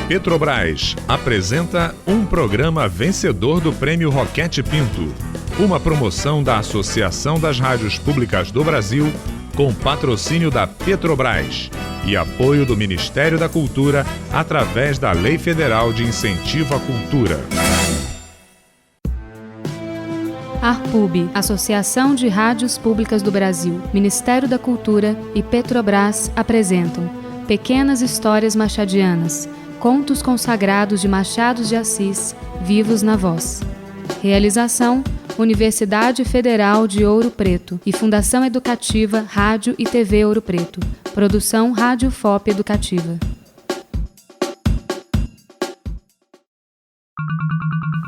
Petrobras apresenta um programa vencedor do Prêmio Roquete Pinto, uma promoção da Associação das Rádios Públicas do Brasil, com patrocínio da Petrobras e apoio do Ministério da Cultura através da Lei Federal de Incentivo à Cultura. ARPUB, Associação de Rádios Públicas do Brasil, Ministério da Cultura e Petrobras apresentam Pequenas Histórias Machadianas, contos consagrados de Machado de Assis, vivos na voz. Realização: Universidade Federal de Ouro Preto e Fundação Educativa Rádio e TV Ouro Preto. Produção Rádio FOP Educativa.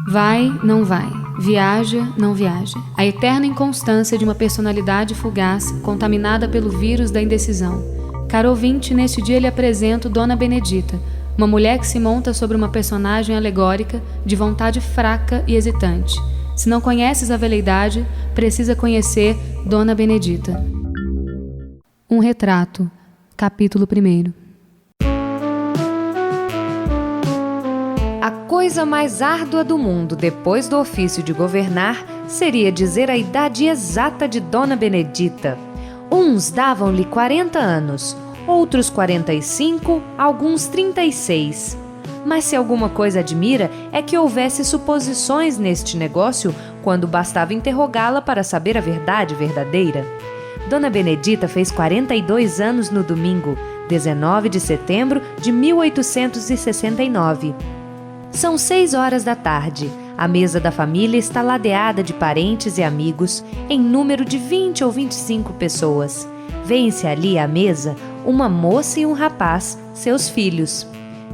Vai, não vai. Viaja, não viaja. A eterna inconstância de uma personalidade fugaz, contaminada pelo vírus da indecisão. Caro ouvinte, neste dia lhe apresento Dona Benedita, uma mulher que se monta sobre uma personagem alegórica, de vontade fraca e hesitante. Se não conheces a veleidade, precisa conhecer Dona Benedita. Um retrato, capítulo 1. A coisa mais árdua do mundo depois do ofício de governar seria dizer a idade exata de Dona Benedita. Uns davam-lhe 40 anos, outros 45, alguns 36. Mas se alguma coisa admira é que houvesse suposições neste negócio quando bastava interrogá-la para saber a verdade verdadeira. Dona Benedita fez 42 anos no domingo, 19 de setembro de 1869. São 6 horas da tarde. A mesa da família está ladeada de parentes e amigos, em número de 20 ou 25 pessoas. Vêem-se ali à mesa uma moça e um rapaz, seus filhos.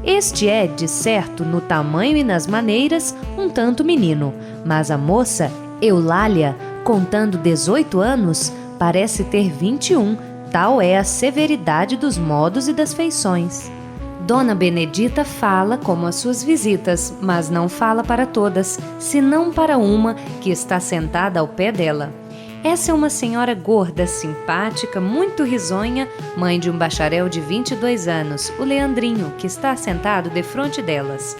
Este é, de certo, no tamanho e nas maneiras, um tanto menino, mas a moça, Eulália, contando 18 anos, parece ter 21, tal é a severidade dos modos e das feições. Dona Benedita fala como as suas visitas, mas não fala para todas, senão para uma que está sentada ao pé dela. Essa é uma senhora gorda, simpática, muito risonha, mãe de um bacharel de 22 anos, o Leandrinho, que está sentado defronte delas.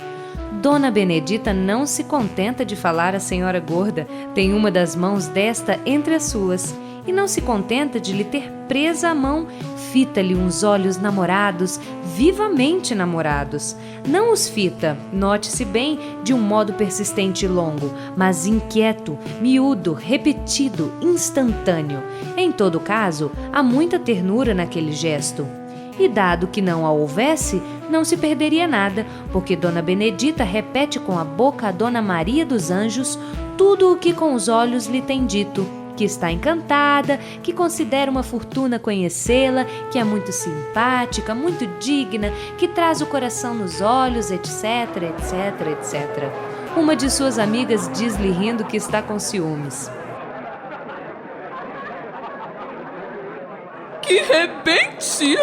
Dona Benedita não se contenta de falar à senhora gorda, tem uma das mãos desta entre as suas, e não se contenta de lhe ter presa a mão, fita-lhe uns olhos namorados, vivamente namorados. Não os fita, note-se bem, de um modo persistente e longo, mas inquieto, miúdo, repetido, instantâneo. Em todo caso, há muita ternura naquele gesto. E dado que não a houvesse, não se perderia nada, porque Dona Benedita repete com a boca a Dona Maria dos Anjos tudo o que com os olhos lhe tem dito, que está encantada, que considera uma fortuna conhecê-la, que é muito simpática, muito digna, que traz o coração nos olhos, etc, etc, etc. Uma de suas amigas diz-lhe rindo que está com ciúmes. Que rebente!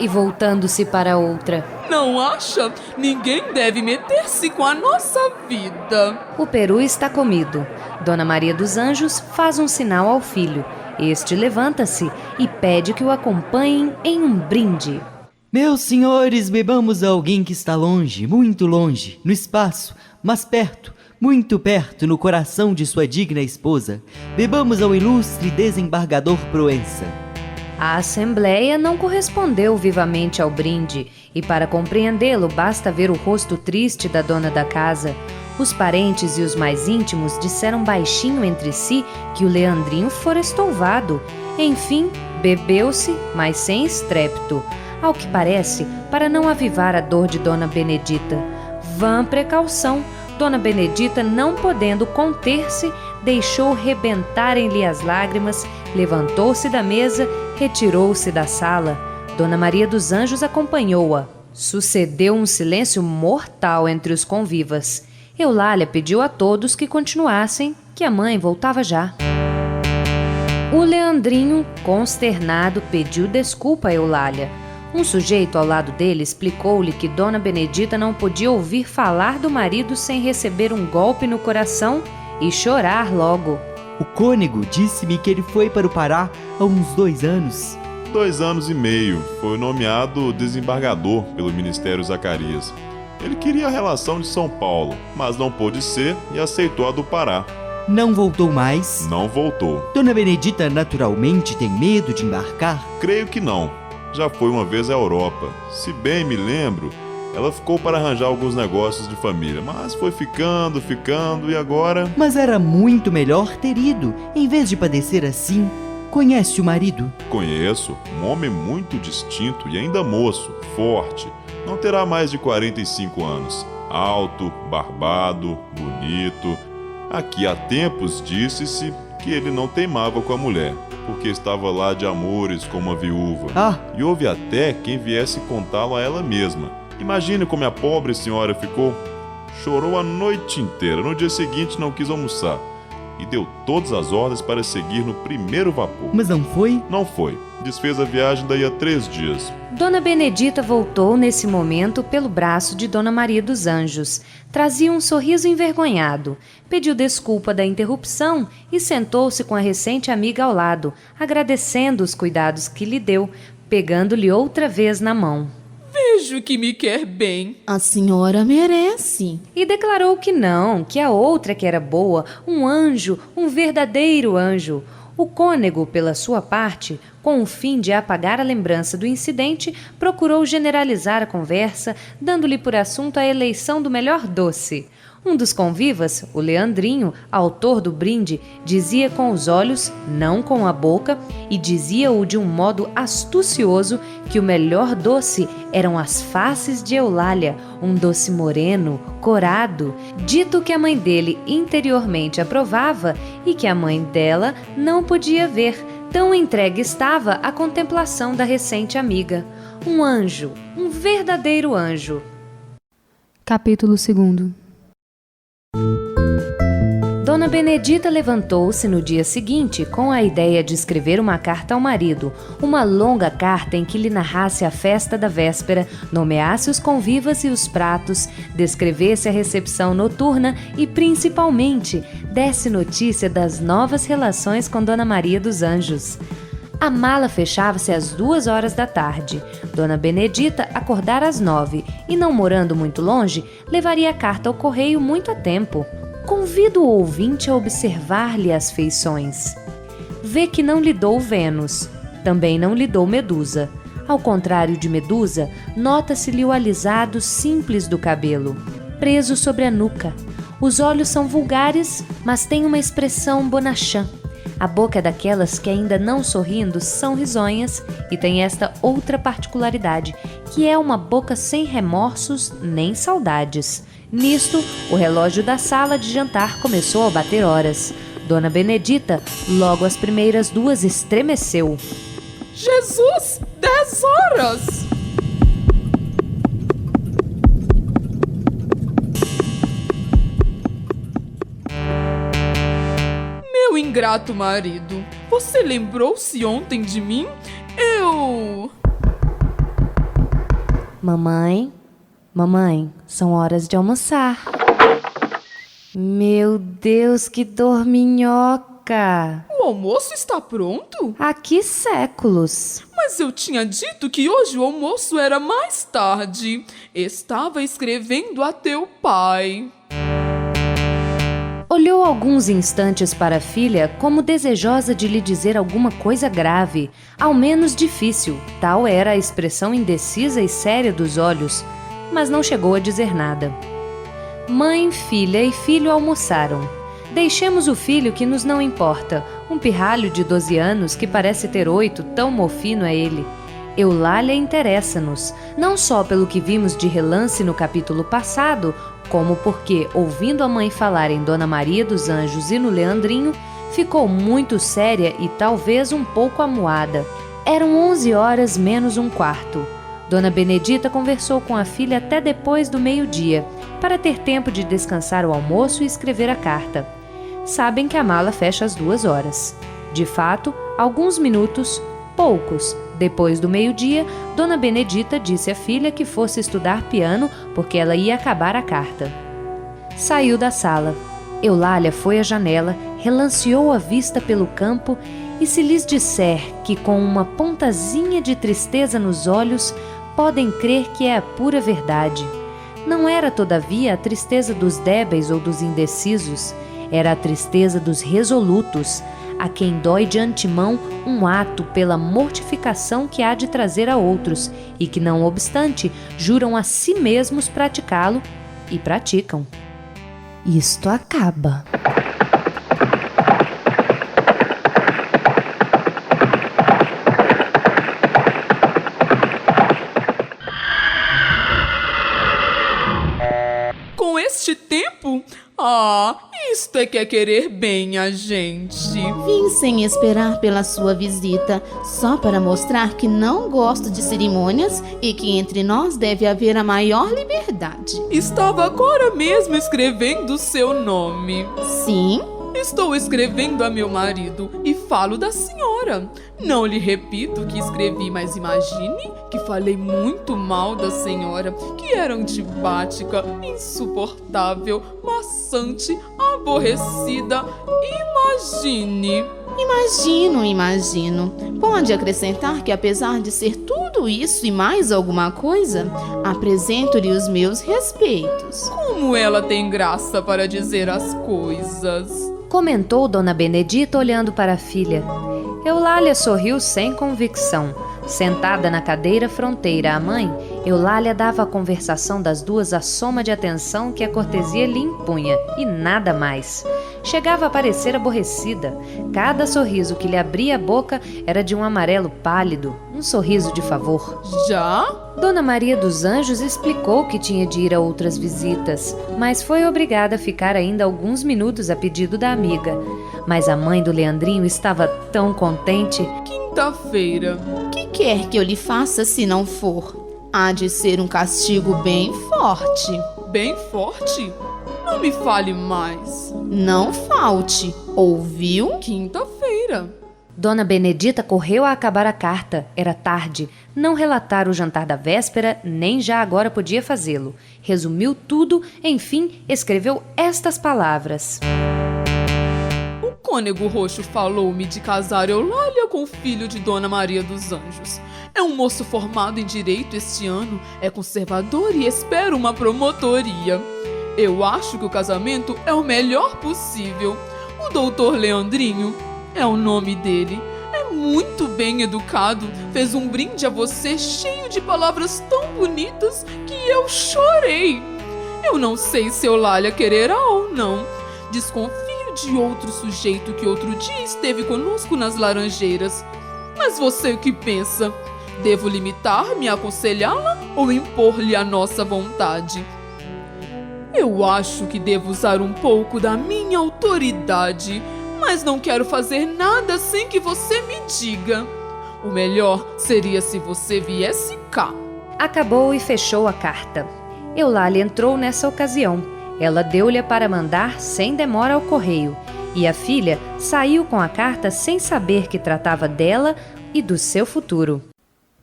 E voltando-se para outra: Não acha? Ninguém deve meter-se com a nossa vida. O peru está comido. Dona Maria dos Anjos faz um sinal ao filho. Este levanta-se e pede que o acompanhem em um brinde. Meus senhores, bebamos a alguém que está longe, muito longe, no espaço, mas perto, muito perto, no coração de sua digna esposa. Bebamos ao ilustre desembargador Proença. A assembleia não correspondeu vivamente ao brinde, e para compreendê-lo basta ver o rosto triste da dona da casa. Os parentes e os mais íntimos disseram baixinho entre si que o Leandrinho fora estouvado. Enfim, bebeu-se, mas sem estrépito. Ao que parece, para não avivar a dor de Dona Benedita. Vã precaução! Dona Benedita, não podendo conter-se, deixou rebentarem-lhe as lágrimas, levantou-se da mesa, retirou-se da sala. Dona Maria dos Anjos acompanhou-a. Sucedeu um silêncio mortal entre os convivas. Eulália pediu a todos que continuassem, que a mãe voltava já. O Leandrinho, consternado, pediu desculpa a Eulália. Um sujeito ao lado dele explicou-lhe que Dona Benedita não podia ouvir falar do marido sem receber um golpe no coração e chorar logo. O cônego disse-me que ele foi para o Pará há uns 2 anos. 2 anos e meio. Foi nomeado desembargador pelo Ministério Zacarias. Ele queria a relação de São Paulo, mas não pôde ser e aceitou a do Pará. Não voltou mais? Não voltou. Dona Benedita naturalmente tem medo de embarcar? Creio que não. Já foi uma vez à Europa. Se bem me lembro, ela ficou para arranjar alguns negócios de família, mas foi ficando e agora... Mas era muito melhor ter ido, em vez de padecer assim. Conhece o marido? Conheço. Um homem muito distinto e ainda moço, forte. Não terá mais de 45 anos. Alto, barbado, bonito. Aqui há tempos disse-se que ele não teimava com a mulher, porque estava lá de amores com uma viúva. E houve até quem viesse contá-lo a ela mesma. Imagine como a pobre senhora ficou. Chorou a noite inteira. No dia seguinte não quis almoçar. E deu todas as ordens para seguir no primeiro vapor. Mas não foi? Não foi. Desfez a viagem daí a 3 dias. Dona Benedita voltou nesse momento pelo braço de Dona Maria dos Anjos. Trazia um sorriso envergonhado. Pediu desculpa da interrupção e sentou-se com a recente amiga ao lado, agradecendo os cuidados que lhe deu, pegando-lhe outra vez na mão. Vejo que me quer bem. A senhora merece. E declarou que não, que a outra que era boa, um anjo, um verdadeiro anjo. O cônego, pela sua parte, com o fim de apagar a lembrança do incidente, procurou generalizar a conversa, dando-lhe por assunto a eleição do melhor doce. Um dos convivas, o Leandrinho, autor do brinde, dizia com os olhos, não com a boca, e dizia-o de um modo astucioso que o melhor doce eram as faces de Eulália, um doce moreno, corado, dito que a mãe dele interiormente aprovava e que a mãe dela não podia ver, tão entregue estava à contemplação da recente amiga. Um anjo, um verdadeiro anjo. Capítulo 2. Dona Benedita levantou-se no dia seguinte com a ideia de escrever uma carta ao marido, uma longa carta em que lhe narrasse a festa da véspera, nomeasse os convivas e os pratos, descrevesse a recepção noturna e, principalmente, desse notícia das novas relações com Dona Maria dos Anjos. A mala fechava-se às 2 da tarde. Dona Benedita acordara às 9 e, não morando muito longe, levaria a carta ao correio muito a tempo. Convido o ouvinte a observar-lhe as feições. Vê que não lhe dou Vênus, também não lhe dou Medusa. Ao contrário de Medusa, nota-se-lhe o alisado simples do cabelo, preso sobre a nuca. Os olhos são vulgares, mas têm uma expressão bonachã. A boca é daquelas que, ainda não sorrindo, são risonhas e tem esta outra particularidade, que é uma boca sem remorsos nem saudades. Nisto, o relógio da sala de jantar começou a bater horas. Dona Benedita, logo às primeiras 2, estremeceu. Jesus! 10 horas! Meu ingrato marido, você lembrou-se ontem de mim? Mamãe, são horas de almoçar. Meu Deus, que dorminhoca! O almoço está pronto? Há que séculos! Mas eu tinha dito que hoje o almoço era mais tarde. Estava escrevendo a teu pai. Olhou alguns instantes para a filha como desejosa de lhe dizer alguma coisa grave, ao menos difícil, tal era a expressão indecisa e séria dos olhos, mas não chegou a dizer nada. Mãe, filha e filho almoçaram. Deixemos o filho que nos não importa, um pirralho de 12 anos que parece ter 8, tão mofino é ele. Eulália interessa-nos, não só pelo que vimos de relance no capítulo passado, como porque, ouvindo a mãe falar em Dona Maria dos Anjos e no Leandrinho, ficou muito séria e talvez um pouco amuada. Eram 11 horas menos um quarto. Dona Benedita conversou com a filha até depois do meio-dia, para ter tempo de descansar o almoço e escrever a carta. Sabem que a mala fecha às 2 horas. De fato, alguns minutos, poucos, depois do meio-dia, Dona Benedita disse à filha que fosse estudar piano porque ela ia acabar a carta. Saiu da sala. Eulália foi à janela, relanceou a vista pelo campo E se lhes disser que com uma pontazinha de tristeza nos olhos, podem crer que é a pura verdade. Não era, todavia, a tristeza dos débeis ou dos indecisos, era a tristeza dos resolutos, a quem dói de antemão um ato pela mortificação que há de trazer a outros, e que, não obstante, juram a si mesmos praticá-lo e praticam. Isto acaba. Com este tempo? Isto é que é querer bem a gente. Vim sem esperar pela sua visita, só para mostrar que não gosto de cerimônias e que entre nós deve haver a maior liberdade. Estava agora mesmo escrevendo seu nome. Sim? Estou escrevendo a meu marido e falo da senhora. Não lhe repito que escrevi, mas imagine que falei muito mal da senhora, que era antipática, insuportável, maçante, aborrecida. Imagine. Imagino. Pode acrescentar que, apesar de ser tudo isso e mais alguma coisa, apresento-lhe os meus respeitos. Como ela tem graça para dizer as coisas. Comentou Dona Benedita olhando para a filha. Eulália sorriu sem convicção. Sentada na cadeira fronteira à mãe, Eulália dava à conversação das duas a soma de atenção que a cortesia lhe impunha, e nada mais. Chegava a parecer aborrecida. Cada sorriso que lhe abria a boca era de um amarelo pálido, um sorriso de favor. Já? Dona Maria dos Anjos explicou que tinha de ir a outras visitas, mas foi obrigada a ficar ainda alguns minutos a pedido da amiga. Mas a mãe do Leandrinho estava tão contente. Quinta-feira. Que quer que eu lhe faça se não for? Há de ser um castigo bem forte. Bem forte? Não me fale mais. Não falte, ouviu? Quinta-feira. Dona Benedita correu a acabar a carta. Era tarde. Não relatara o jantar da véspera, nem já agora podia fazê-lo. Resumiu tudo, enfim, escreveu estas palavras. O cônego roxo falou-me de casar Eulália com o filho de Dona Maria dos Anjos. É um moço formado em direito este ano, é conservador e espera uma promotoria. Eu acho que o casamento é o melhor possível. O doutor Leandrinho, é o nome dele, é muito bem educado, fez um brinde a você cheio de palavras tão bonitas que eu chorei. Eu não sei se Eulália quererá ou não. Desconfio de outro sujeito que outro dia esteve conosco nas Laranjeiras. Mas você o que pensa? Devo limitar-me a aconselhá-la ou impor-lhe a nossa vontade? Eu acho que devo usar um pouco da minha autoridade, mas não quero fazer nada sem que você me diga. O melhor seria se você viesse cá. Acabou e fechou a carta. Eulália entrou nessa ocasião. Ela deu-lhe para mandar sem demora ao correio, e a filha saiu com a carta sem saber que tratava dela e do seu futuro.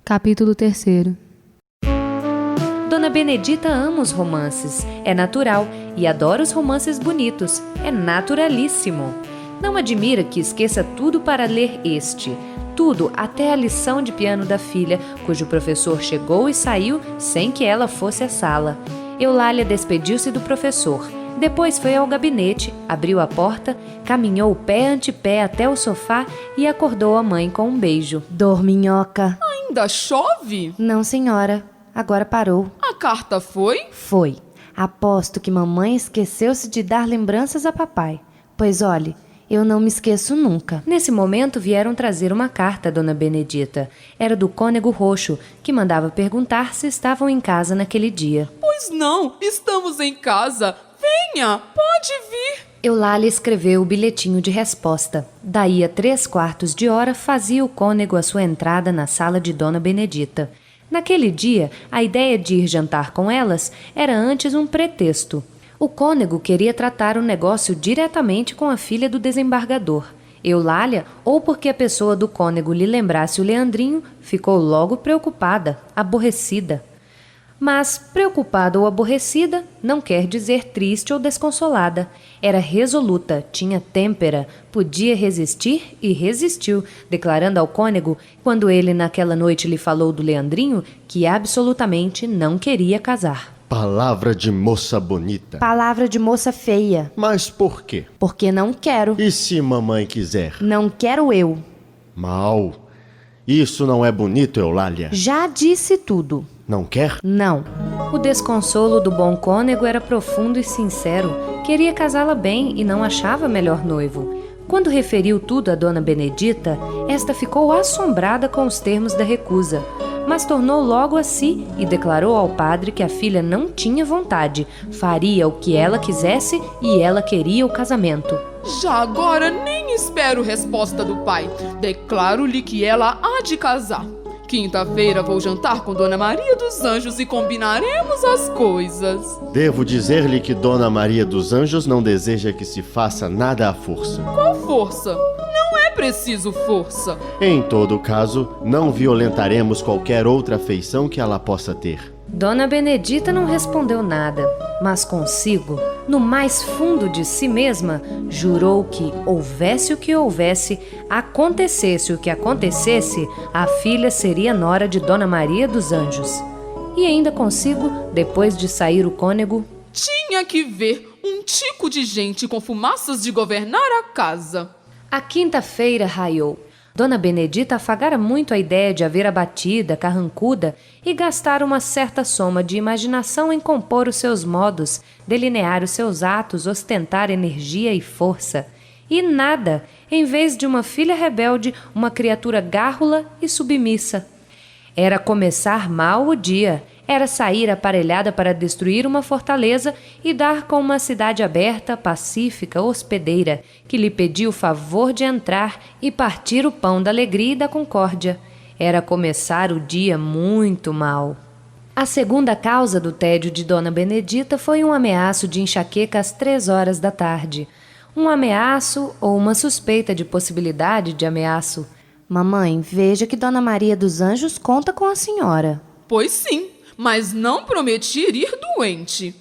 Capítulo 3. Dona Benedita ama os romances, é natural, e adora os romances bonitos, é naturalíssimo. Não admira que esqueça tudo para ler este, tudo até a lição de piano da filha, cujo professor chegou e saiu sem que ela fosse à sala. Eulália despediu-se do professor, depois foi ao gabinete, abriu a porta, caminhou pé ante pé até o sofá e acordou a mãe com um beijo. Dorminhoca. Ainda chove? Não, senhora. Agora parou. A carta foi? Foi. Aposto que mamãe esqueceu-se de dar lembranças a papai. Pois olhe, eu não me esqueço nunca. Nesse momento vieram trazer uma carta a Dona Benedita. Era do cônego roxo, que mandava perguntar se estavam em casa naquele dia. Pois não, estamos em casa. Venha, pode vir. Eulália escreveu o bilhetinho de resposta. Daí a 3/4 de hora fazia o cônego a sua entrada na sala de Dona Benedita. Naquele dia, a ideia de ir jantar com elas era antes um pretexto. O cônego queria tratar o negócio diretamente com a filha do desembargador. Eulália, ou porque a pessoa do cônego lhe lembrasse o Leandrinho, ficou logo preocupada, aborrecida. Mas, preocupada ou aborrecida, não quer dizer triste ou desconsolada. Era resoluta, tinha têmpera, podia resistir e resistiu, declarando ao cônego, quando ele naquela noite lhe falou do Leandrinho, que absolutamente não queria casar. Palavra de moça bonita. Palavra de moça feia. Mas por quê? Porque não quero. E se mamãe quiser? Não quero eu. Mal. Isso não é bonito, Eulália. Já disse tudo. Não quer? Não. O desconsolo do bom cônego era profundo e sincero. Queria casá-la bem e não achava melhor noivo. Quando referiu tudo a Dona Benedita, esta ficou assombrada com os termos da recusa, mas tornou logo a si e declarou ao padre que a filha não tinha vontade, faria o que ela quisesse e ela queria o casamento. Já agora nem espero resposta do pai. Declaro-lhe que ela há de casar. Quinta-feira vou jantar com Dona Maria dos Anjos e combinaremos as coisas. Devo dizer-lhe que Dona Maria dos Anjos não deseja que se faça nada à força. Qual força? Não é preciso força. Em todo caso, não violentaremos qualquer outra afeição que ela possa ter. Dona Benedita não respondeu nada, mas consigo, no mais fundo de si mesma, jurou que, houvesse o que houvesse, acontecesse o que acontecesse, a filha seria nora de Dona Maria dos Anjos. E ainda consigo, depois de sair o cônego, tinha que ver um tico de gente com fumaças de governar a casa. A quinta-feira raiou. Dona Benedita afagara muito a ideia de haver abatida, carrancuda e gastar uma certa soma de imaginação em compor os seus modos, delinear os seus atos, ostentar energia e força. E nada, em vez de uma filha rebelde, uma criatura gárrula e submissa. Era começar mal o dia, era sair aparelhada para destruir uma fortaleza e dar com uma cidade aberta, pacífica, hospedeira, que lhe pedia o favor de entrar e partir o pão da alegria e da concórdia. Era começar o dia muito mal. A segunda causa do tédio de Dona Benedita foi um ameaço de enxaqueca às 3 horas da tarde. Um ameaço ou uma suspeita de possibilidade de ameaço. Mamãe, veja que Dona Maria dos Anjos conta com a senhora. Pois sim, mas não prometi ir doente.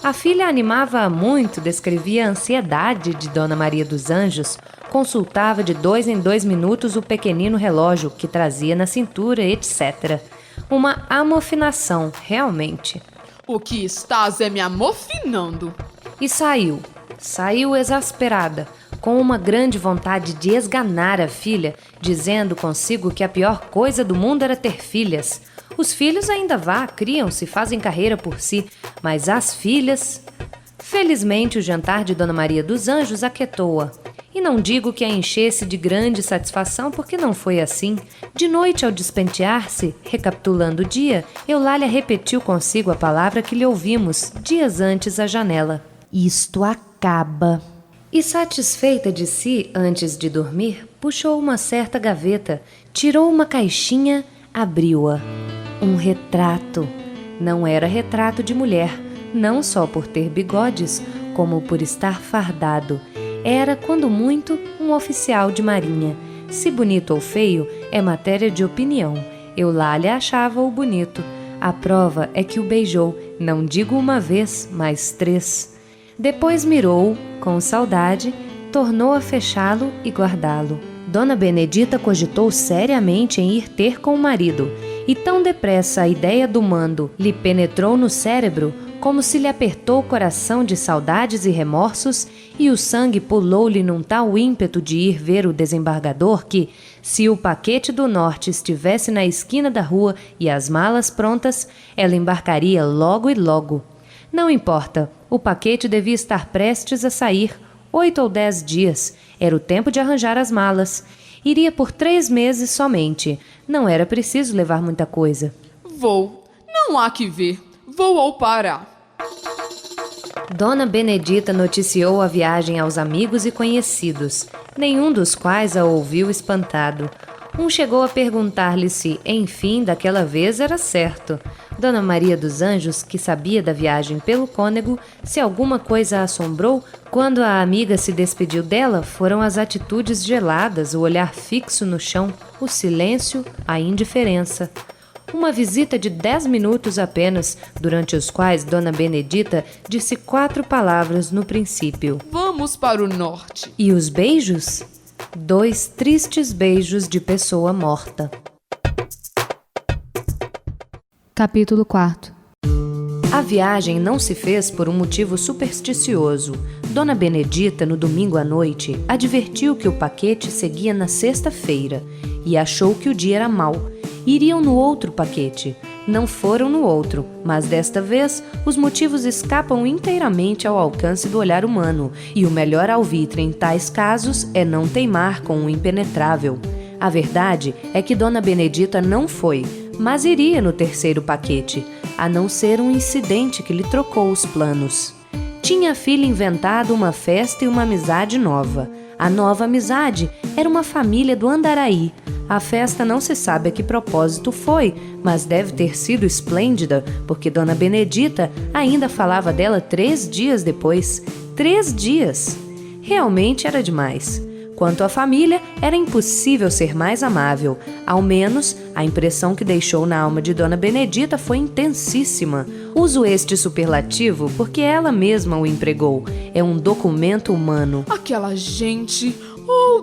A filha animava-a muito, descrevia a ansiedade de Dona Maria dos Anjos, consultava de 2 em 2 minutos o pequenino relógio que trazia na cintura, etc. Uma amofinação, realmente. O que estás é me amofinando. E saiu exasperada, com uma grande vontade de esganar a filha, dizendo consigo que a pior coisa do mundo era ter filhas. Os filhos ainda criam-se, fazem carreira por si, mas as filhas... Felizmente o jantar de Dona Maria dos Anjos aquietou-a. E não digo que a enchesse de grande satisfação, porque não foi assim. De noite, ao despentear-se, recapitulando o dia, Eulália repetiu consigo a palavra que lhe ouvimos dias antes à janela. Isto acaba. E satisfeita de si, antes de dormir, puxou uma certa gaveta, tirou uma caixinha, abriu-a. Um retrato. Não era retrato de mulher, não só por ter bigodes, como por estar fardado. Era, quando muito, um oficial de marinha. Se bonito ou feio, é matéria de opinião. Eulália achava-o bonito. A prova é que o beijou, não digo uma vez, mas 3. Depois mirou-o, com saudade, tornou a fechá-lo e guardá-lo. Dona Benedita cogitou seriamente em ir ter com o marido, e tão depressa a ideia do mando lhe penetrou no cérebro, como se lhe apertou o coração de saudades e remorsos, e o sangue pulou-lhe num tal ímpeto de ir ver o desembargador que, se o paquete do norte estivesse na esquina da rua e as malas prontas, ela embarcaria logo e logo. Não importa, o paquete devia estar prestes a sair, 8 ou 10 dias, era o tempo de arranjar as malas. Iria por 3 meses somente, não era preciso levar muita coisa. Vou, não há que ver, vou ao Pará. Dona Benedita noticiou a viagem aos amigos e conhecidos, nenhum dos quais a ouviu espantado. Um chegou a perguntar-lhe se, enfim, daquela vez era certo. Dona Maria dos Anjos, que sabia da viagem pelo cônego, se alguma coisa a assombrou, quando a amiga se despediu dela, foram as atitudes geladas, o olhar fixo no chão, o silêncio, a indiferença. Uma visita de 10 minutos apenas, durante os quais Dona Benedita disse 4 palavras no princípio. Vamos para o norte. E os beijos? 2 tristes beijos de pessoa morta. Capítulo 4. A viagem não se fez por um motivo supersticioso. Dona Benedita, no domingo à noite, advertiu que o paquete seguia na sexta-feira e achou que o dia era mau. Iriam no outro paquete. Não foram no outro, mas desta vez os motivos escapam inteiramente ao alcance do olhar humano, e o melhor alvitre em tais casos é não teimar com o impenetrável. A verdade é que Dona Benedita não foi, mas iria no terceiro paquete, a não ser um incidente que lhe trocou os planos. Tinha a filha inventado uma festa e uma amizade nova. A nova amizade era uma família do Andaraí. A festa não se sabe a que propósito foi, mas deve ter sido esplêndida, porque Dona Benedita ainda falava dela 3 dias depois. 3 dias! Realmente era demais. Quanto à família, era impossível ser mais amável. Ao menos, a impressão que deixou na alma de Dona Benedita foi intensíssima. Uso este superlativo porque ela mesma o empregou. É um documento humano. Aquela gente,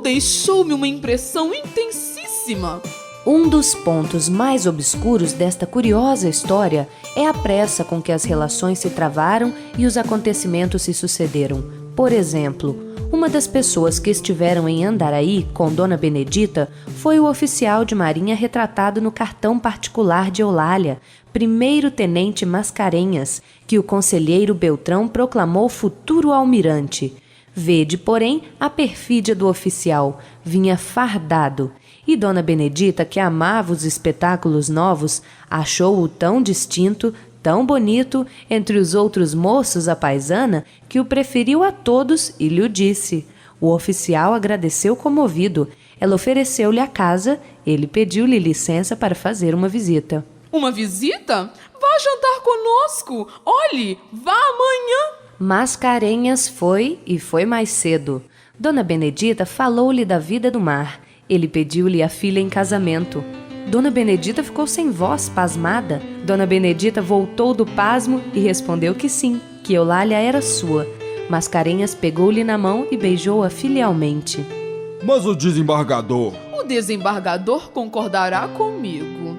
deixou-me uma impressão intensíssima. Um dos pontos mais obscuros desta curiosa história é a pressa com que as relações se travaram e os acontecimentos se sucederam. Por exemplo, uma das pessoas que estiveram em Andaraí com Dona Benedita foi o oficial de marinha retratado no cartão particular de Eulália, primeiro-tenente Mascarenhas, que o conselheiro Beltrão proclamou futuro almirante. Vede, porém, a perfídia do oficial, vinha fardado, e Dona Benedita, que amava os espetáculos novos, achou-o tão distinto, tão bonito, entre os outros moços à paisana, que o preferiu a todos e lhe o disse. O oficial agradeceu comovido. Ela ofereceu-lhe a casa, ele pediu-lhe licença para fazer uma visita. Uma visita? Vá jantar conosco! Olhe, vá amanhã! Mascarenhas foi e foi mais cedo. Dona Benedita falou-lhe da vida do mar. Ele pediu-lhe a filha em casamento. Dona Benedita ficou sem voz, pasmada. Dona Benedita voltou do pasmo e respondeu que sim, que Eulália era sua. Mascarenhas pegou-lhe na mão e beijou-a filialmente. Mas o desembargador? O desembargador concordará comigo.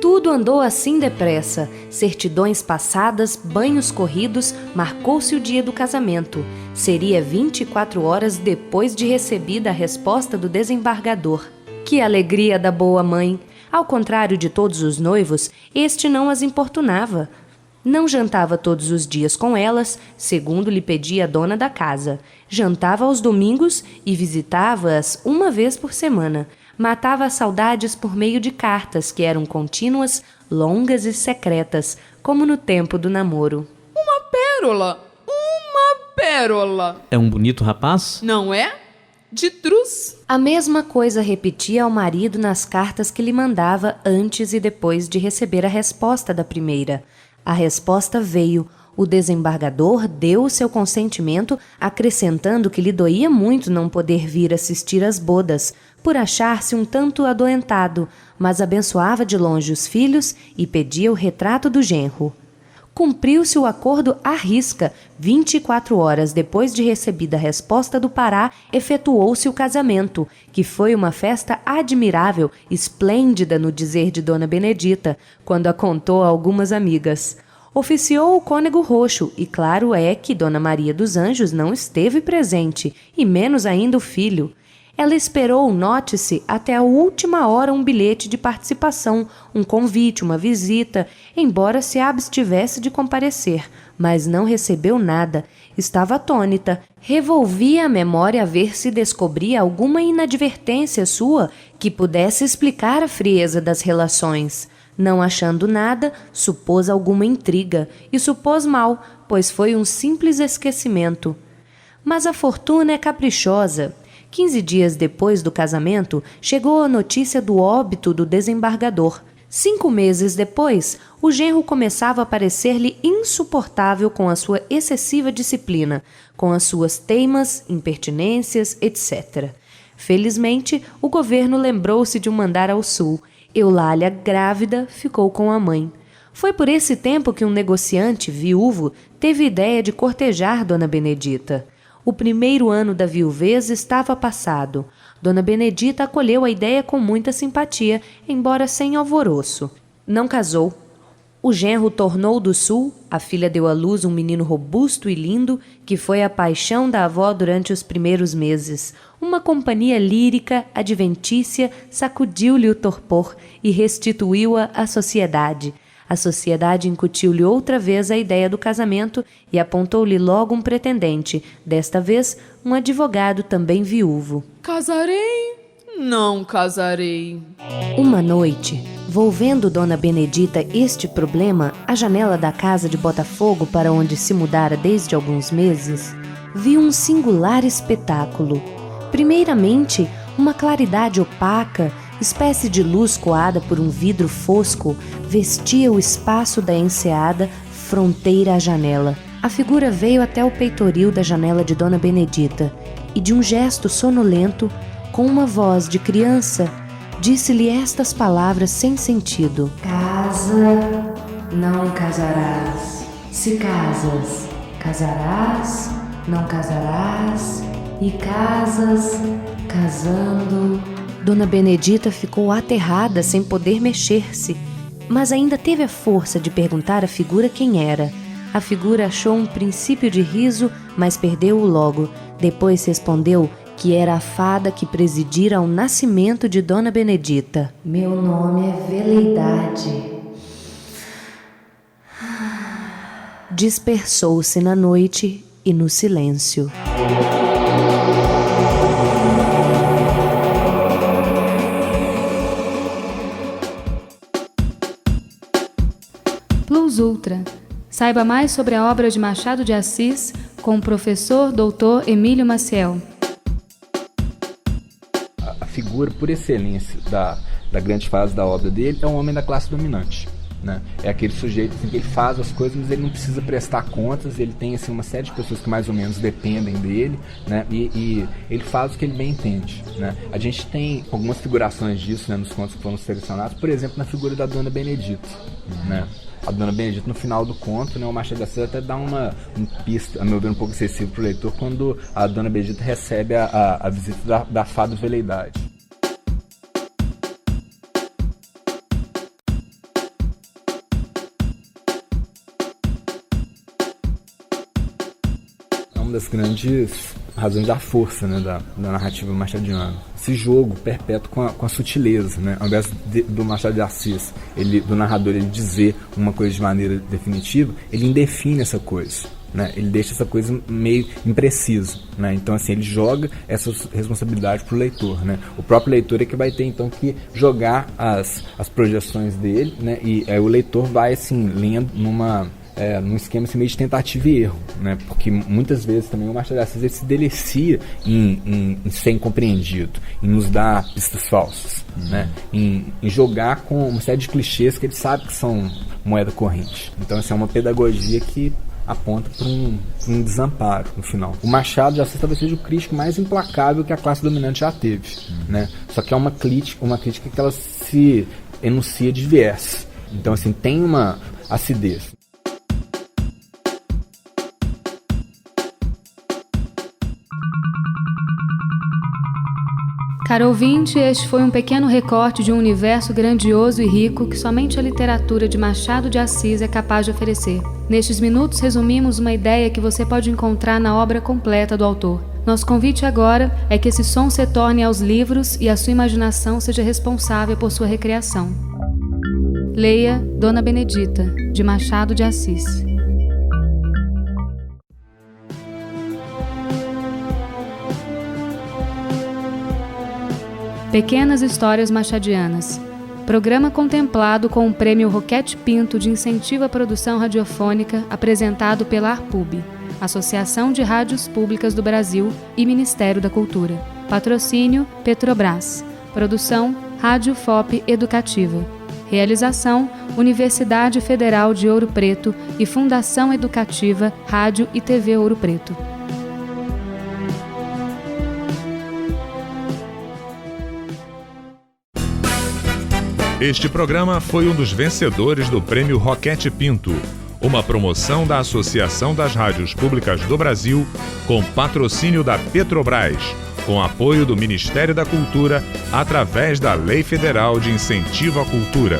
Tudo andou assim depressa. Certidões passadas, banhos corridos, marcou-se o dia do casamento. Seria 24 horas depois de recebida a resposta do desembargador. Que alegria da boa mãe! Ao contrário de todos os noivos, este não as importunava. Não jantava todos os dias com elas, segundo lhe pedia a dona da casa. Jantava aos domingos e visitava-as uma vez por semana. Matava as saudades por meio de cartas que eram contínuas, longas e secretas, como no tempo do namoro. Uma pérola! Uma pérola! É um bonito rapaz? Não é? De truz. A mesma coisa repetia ao marido nas cartas que lhe mandava antes e depois de receber a resposta da primeira. A resposta veio. O desembargador deu o seu consentimento, acrescentando que lhe doía muito não poder vir assistir às bodas, por achar-se um tanto adoentado, mas abençoava de longe os filhos e pedia o retrato do genro. Cumpriu-se o acordo à risca. 24 horas depois de recebida a resposta do Pará, efetuou-se o casamento, que foi uma festa admirável, esplêndida no dizer de Dona Benedita, quando a contou a algumas amigas. Oficiou o cônego roxo, e claro é que Dona Maria dos Anjos não esteve presente, e menos ainda o filho. Ela esperou, note-se, até a última hora um bilhete de participação, um convite, uma visita, embora se abstivesse de comparecer, mas não recebeu nada. Estava atônita. Revolvia a memória a ver se descobria alguma inadvertência sua que pudesse explicar a frieza das relações. Não achando nada, supôs alguma intriga, e supôs mal, pois foi um simples esquecimento. Mas a fortuna é caprichosa. 15 dias depois do casamento, chegou a notícia do óbito do desembargador. 5 meses depois, o genro começava a parecer-lhe insuportável com a sua excessiva disciplina, com as suas teimas, impertinências, etc. Felizmente, o governo lembrou-se de o mandar ao sul, Eulália, grávida, ficou com a mãe. Foi por esse tempo que um negociante viúvo teve ideia de cortejar Dona Benedita. O primeiro ano da viuvez estava passado. Dona Benedita acolheu a ideia com muita simpatia, embora sem alvoroço. Não casou. O genro tornou do sul, a filha deu à luz um menino robusto e lindo, que foi a paixão da avó durante os primeiros meses. Uma companhia lírica, adventícia, sacudiu-lhe o torpor e restituiu-a à sociedade. A sociedade incutiu-lhe outra vez a ideia do casamento e apontou-lhe logo um pretendente, desta vez um advogado também viúvo. Casarei? Não casarei. Uma noite, volvendo Dona Benedita este problema à janela da casa de Botafogo para onde se mudara desde alguns meses, viu um singular espetáculo. Primeiramente, uma claridade opaca, espécie de luz coada por um vidro fosco, vestia o espaço da enseada, fronteira à janela. A figura veio até o peitoril da janela de Dona Benedita e, de um gesto sonolento, com uma voz de criança, disse-lhe estas palavras sem sentido: Casa, não casarás. Se casas, casarás, não casarás. E casas, casando. Dona Benedita ficou aterrada, sem poder mexer-se, mas ainda teve a força de perguntar à figura quem era. A figura achou um princípio de riso, mas perdeu-o logo. Depois respondeu que era a fada que presidira ao nascimento de Dona Benedita. Meu nome é Veleidade. Dispersou-se na noite e no silêncio. Plus Ultra. Saiba mais sobre a obra de Machado de Assis com o professor Dr. Emílio Maciel. A figura por excelência da grande fase da obra dele é um homem da classe dominante, né? É aquele sujeito assim, que ele faz as coisas, mas ele não precisa prestar contas, ele tem assim, uma série de pessoas que mais ou menos dependem dele, né? E ele faz o que ele bem entende, né? A gente tem algumas figurações disso, né, nos contos que foram selecionados, por exemplo, na figura da Dona Benedita, né? A Dona Benedita, no final do conto, né, o Machado de Assis até dá uma pista, a meu ver, um pouco excessivo para o leitor, quando a Dona Benedita recebe a visita da fada Veleidade. É uma das grandes razões da força, né, da narrativa machadiana. Esse jogo perpétuo com a sutileza, né? Ao invés do Machado de Assis, do narrador, ele dizer uma coisa de maneira definitiva, ele indefine essa coisa, né? Ele deixa essa coisa meio imprecisa, né? Então, assim, ele joga essa responsabilidade pro leitor, né? O próprio leitor é que vai ter, então, que jogar as projeções dele, né? E aí o leitor vai, assim, lendo num esquema assim, meio de tentativa e erro, né? Porque muitas vezes também o Machado de Assis ele se delicia em ser incompreendido, em nos dar pistas falsas, né? Em jogar com uma série de clichês que ele sabe que são moeda corrente. Então, assim, é uma pedagogia que aponta para um desamparo no final. O Machado de Assis talvez seja o crítico mais implacável que a classe dominante já teve, né? Só que é uma crítica que ela se enuncia de viés. Então, assim, tem uma acidez. Caro ouvinte, este foi um pequeno recorte de um universo grandioso e rico que somente a literatura de Machado de Assis é capaz de oferecer. Nestes minutos, resumimos uma ideia que você pode encontrar na obra completa do autor. Nosso convite agora é que esse som se torne aos livros e a sua imaginação seja responsável por sua recriação. Leia Dona Benedita, de Machado de Assis. Pequenas Histórias Machadianas. Programa contemplado com o Prêmio Roquete Pinto de Incentivo à Produção Radiofônica, apresentado pela ARPUB, Associação de Rádios Públicas do Brasil e Ministério da Cultura. Patrocínio Petrobras. Produção Rádio FOP Educativa. Realização Universidade Federal de Ouro Preto e Fundação Educativa Rádio e TV Ouro Preto. Este programa foi um dos vencedores do Prêmio Roquete Pinto, uma promoção da Associação das Rádios Públicas do Brasil, com patrocínio da Petrobras, com apoio do Ministério da Cultura, através da Lei Federal de Incentivo à Cultura.